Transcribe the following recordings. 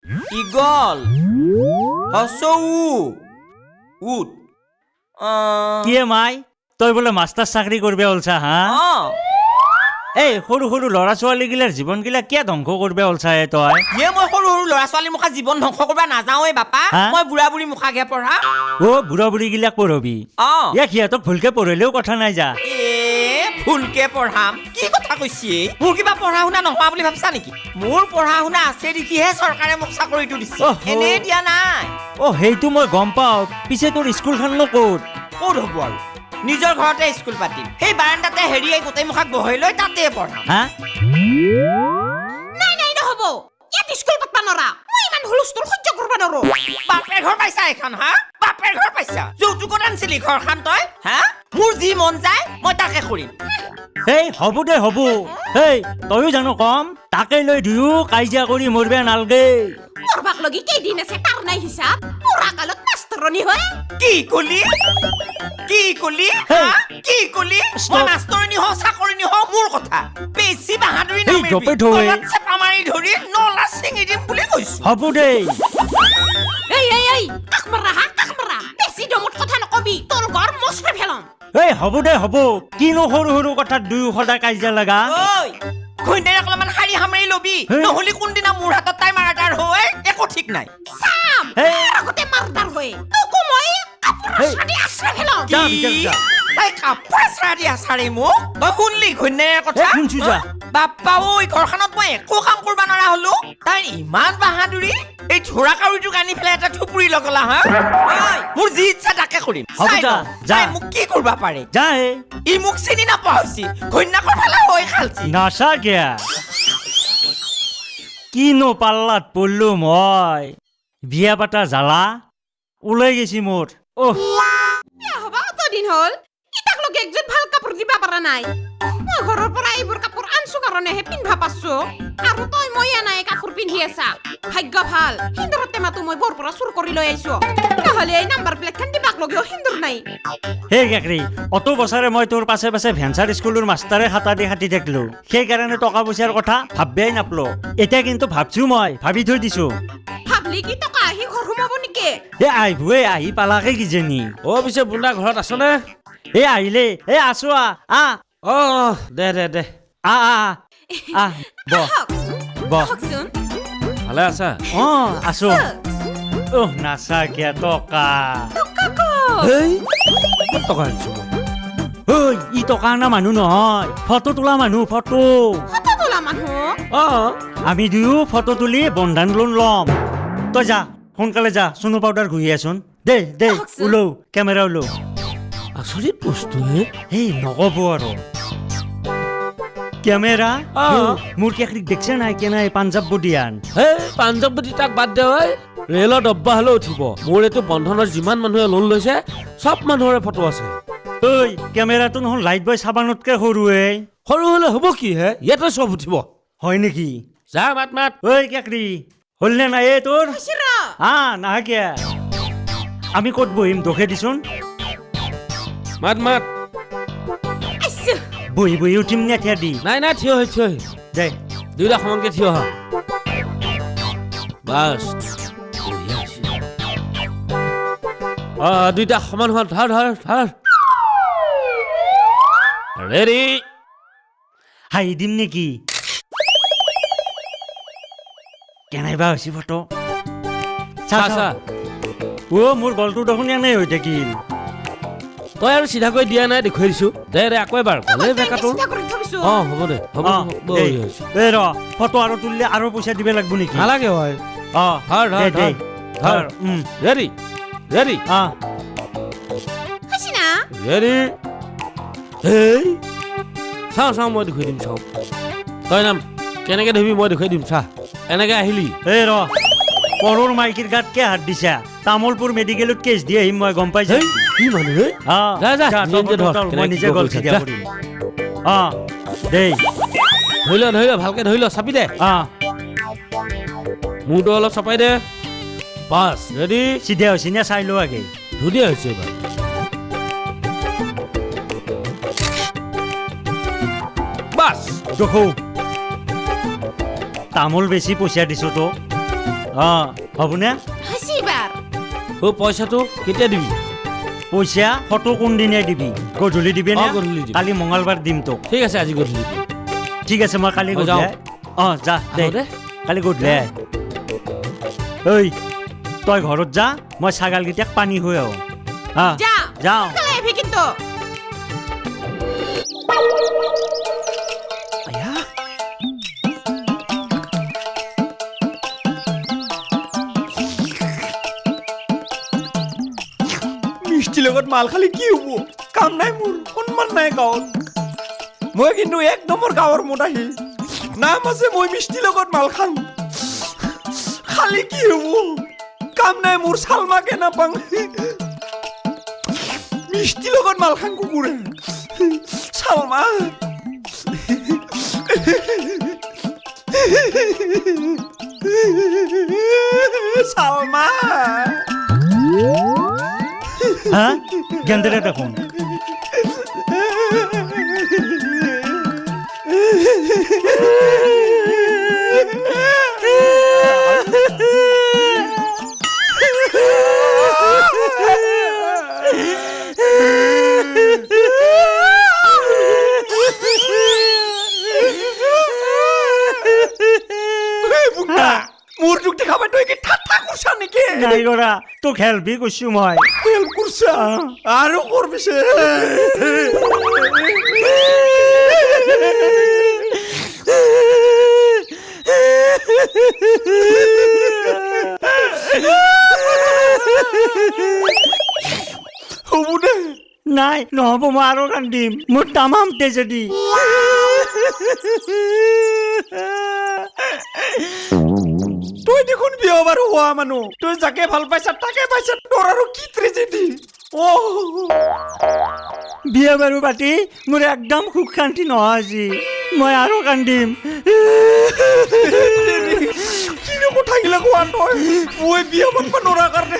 Eagle হসৌ উট কিয়ে মাই তই বোলে মাষ্টাৰ চাকৰি কৰিব ওলছা হা এই সৰু সৰু ল'ৰা ছোৱালীগিলাৰ জীৱনগিলা কিয় ধ্বংস কৰিব ওলছা তই মই সৰু সৰু ল'ৰা ছোৱালী মুখা জীৱন ধ্বংস কৰিব নাযাওঁৱে বাপা মই বুঢ়া বুঢ়ী মুখাকে পঢ়া বুঢ়া বুঢ়ীগিলাক পঢ়বি সিহঁতক ভুলকে পঢ়িলেও কথা নাই যা ভুলকে পঢ়াম কি কথা কৈছে মোৰ কিবা পঢ়া শুনা নোহোৱা বুলি ভাবছা নেকি মোৰ পঢ়া শুনা আছে দেখিহে চৰকাৰে মোক চাকৰিটো দিছে এনে দিয়া নাই সেইটো মই গম পাওঁ পিছে তোৰ স্কুলখননো ক'ত হ'ব আৰু নিজৰ ঘৰতে স্কুল পাতিম সেই বাৰাণ্ডাতে হেৰিয়ে গোটেই মুখাক বহাই লৈ তাতে পঢ়াম নাই নহ'ব ইয়াত স্কুল পাতবা নৰা মই ইমান হুলস্থুল সহ্য কৰিব নোৱাৰো বাপেৰ ঘৰ পাইছা এখন হা বাপেৰ ঘৰ পাইছা যৌতুকত আনিছিলি ঘৰখন তই হা মোৰ যি মন যায় মই তাকে কৰিম হ'ব দে হ'ব তয়ো জানো কম তাকে লৈ দুয়ো কাজিয়া কৰি মৰবে নালগে মৰবাক লগি কেইদিন আছে তাৰ নাই হিচাপ পুৰা কালত মাষ্টৰণী হয় কি কলি মই মাষ্টৰণী হওঁ চাকৰণী হওঁ মোৰ কথা বেছি বাহাদুৰি নামাৰিবি তলত চেপা মাৰি ধৰি নলা ছিঙি দিম বুলি কৈছো হ'ব দে এই কাক মাৰা বেছি ডমত কথা নকবি তোৰ ঘৰ মছৰে ফেলম হ'ব দে হ'ব কিনো সৰু সৰু কথাত দুয়ো সদায় কাজিয়া লগা ঘৈণীয়েক অলপমান শাৰী সামৰি লবি নহ'লে কোনদিনা মোৰ হাতত তাই মাৰ্ডাৰ হয় একো ঠিক নাই চাম আগতে মাৰ্ডাৰ হয় তোকো মই কাপোৰ ছাদি আশ্ৰয় ফেলম তাই কাপোৰ ছাদি আছাৰে মোক তই শুনলি ঘৈণীয়েকৰ কথা শুনছো যা বাপ্পা ঐ ঘৰখনত মই একো কাম কৰিব নোৱাৰা হলো তাইৰ ইমান বাহাদুৰি এই ঢোৰা কাউৰীটোক আনি পেলাই এটা থুপুৰি লগলা হা মোৰ যি ইচ্ছা তাকে কৰিম মোক কি কৰিব পাৰে ই মোক চিনি নাপোৱা হৈছি ঘৈণীয়েকৰ ফালে হৈ খালছি নাচাকে কিনো পাল্লাত পড়লো মই বিয়া পাতা জ্বালা ওলাই গেছি মোৰ হবা অতদিন হল ইটাক লগে একজন ভাল কাপোৰ দিবা পাৰা নাই মই ঘৰৰ পৰা এইবোৰ কাপোৰ আনছো কাৰণেহে পিন্ধবা পাৰছো আৰু তই মই নাই কাপোৰ পিন্ধি আছা ভাগ্য ভাল সিন্দুৰৰ টেমাটো মই বৰ পৰা চুৰ কৰি লৈ আহিছো নহলে এই নাম্বাৰ প্লেটখন দিবাক লগেও সিন্দুৰ নাই হে গাকৰি অত বছৰে মই তোৰ পাছে পাছে ভেঞ্চাৰ স্কুলৰ মাষ্টাৰে খাতা দি খাটি থাকিলো সেইকাৰণে টকা পইচাৰ কথা ভাববাই নাপলো এতিয়া কিন্তু ভাবছো মই ভাবি থৈ দিছো ভাবলি কি টকা আহি ঘৰ সোমাব নেকি আহিবয়ে আহি পালাকে কিজনী পিছে বুন্দা ঘৰত আছনে আহিলে আছো দে বহকচোন ভালে আছা আছো নাচা কিয়া টকা টকা আনিছো ই টকা অনা মানুহ নহয় ফটো তোলা মানুহ ফটো তোলা মানুহ আমি দুয়ো ফটো তুলি বন্ধন লোন ল'ম তই যা সোনকালে যা চুনু পাউডাৰ ঘূৰি আছোন দে ওলৌ কেমেৰা ওলৌ আচৰিত বস্তু নকব আৰু কেমেৰা মোৰ কেকৰিক দেখছে নাই কেনাই পাঞ্জাব বডিয়ান পাঞ্জাব বডি তাক বাদ দে ৰেলৰ ডব্বা হলেও উঠিব মোৰ এইটো বন্ধনৰ যিমান মানুহে লোন লৈছে চব মানুহৰে ফটো আছে কেমেৰাটো নহল লাইট বয় চাবানতকে সৰু হলে হ'ব কি ইয়াতে চব উঠিব হয় নেকি যা মাত কেকৰি হলনে নাই তোৰ নাহা কিয়া আমি ক'ত বহিম দোষে দিছোন মাত বহি উঠিম নে থিয়া দি নাই থিয় হৈ দে দুইটা সমানকে থিয় হা বাস দুইটা সমান হোৱা ধৰ ৰেডি হাঁহি দিম নেকি কেনাইবা হৈছে ফটো চা মোৰ গলটো দেখোন এনেই হৈ থাকিল তই আৰু চিধাকৈ দিয়া নাই দেখুৱাই দিছো দে আকৌ এবাৰ গলে বেকাটো হ'ব দে ফটো আৰু তুলিলে আৰু পইচা দিব লাগিব নেকি নালাগে হয় ৰেডি চাওঁ মই দেখুৱাই দিম চাওঁ তই নাম কেনেকে ধৰিবি মই দেখুৱাই দিম চা এনেকে আহিলি পৰৰ মাইকীৰ গাত কে হাত দিছা তামোলপুৰ মেডিকেলত কেছ দি আহিম মই গম পাইছো কি মানুহ মই নিজে গল চিধা কৰিম দেই ধৰি ল ভালকে ধৰি ল চাপি দে মূৰটো অলপ চাপাই দে বাছ ৰেডি চিধা হৈছে নে চাই লো আগে ধুনীয়া হৈছে এইবাৰ বাছ দেখো তামোল বেছি পইচা দিছো তো হ'বনে হাসি এবার পইচাটো কেতিয়া দিবি পইচা ফটো কোনদিনাই দিবি গধূলি দিবি নে গধূলি দিম। কালি মঙলবাৰ দিম তোক ঠিক আছে আজি গধূলি ঠিক আছে মই কালি মই গধূলি যাওঁ। যা দে আহো দে। কালি গধূলি ঐ তই ঘৰত যা মই ছাগালকেইটাক পানী হৈ আহোঁ যা যাওঁ কালে এভি কিন্তু আয়া মিষ্টিৰ লগত মাল খালি কি হ'ব কাম নাই মোৰ সন্মান নাই গাঁৱত মই কিন্তু এক নম্বৰ গাঁৱৰ মতাহি নাম আছে মই মিষ্টিৰ লগত মাল খাম খালি কি হ'ব কাম নাই মোৰ চালমাকে নাপাং মিষ্টিৰ লগত মাল খাং কুকুৰে চালমা চালমা হা গেন্দেৰে দেখোন মোৰ যুগ দেখাবা তই কি ঠাট্টা কৰিছা নেকি নাই কৰা তোক হেল্পি কৈছোঁ মই ফেল কৰিছা আৰু কৰবিছে হ'ব দে নাই নহ'ব মই আৰু কান্দিম মোৰ তামাম তেজেদি তই দেখোন বিয়া বাৰু হোৱা মানুহ তই যাকে ভাল পাইছা তাকে পাইছা তোৰ আৰু কি ট্ৰেজেডি বিয়া বাৰু পাতি মোৰ একদম সুখ শান্তি নহয় আজি মই আৰু কান্দিম কিনো কথাগিলা কোৱা তই মই বিয়া পাতিব নোৱাৰা কাৰণে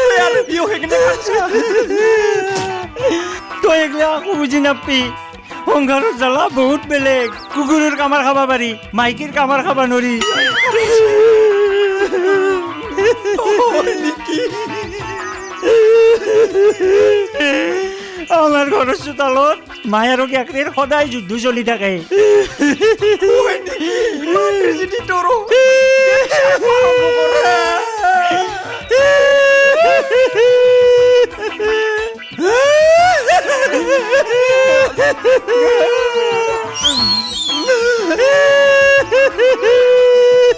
তই আৰু বিয়া হৈ কিনে কান্দছা তই এগিলা আকৌ বুজি নাপি সংসাৰৰ জ্বালা বহুত বেলেগ কুকুৰৰ কামাৰ খাব পাৰি মাইকীৰ কামাৰ খাব নোৱাৰি হয় নেকি আমাৰ ঘৰৰ চোতালত মায়ে আৰু কেকৰিৰ সদায় যুদ্ধ চলি থাকে হয় নেকি ইমান ট্ৰেজেডি তোৰো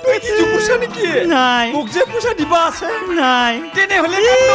তই কি জুকুৰছা নেকি নাই মোক যে পইচা দিবা আছে নাই তেনেহ'লে কাম ন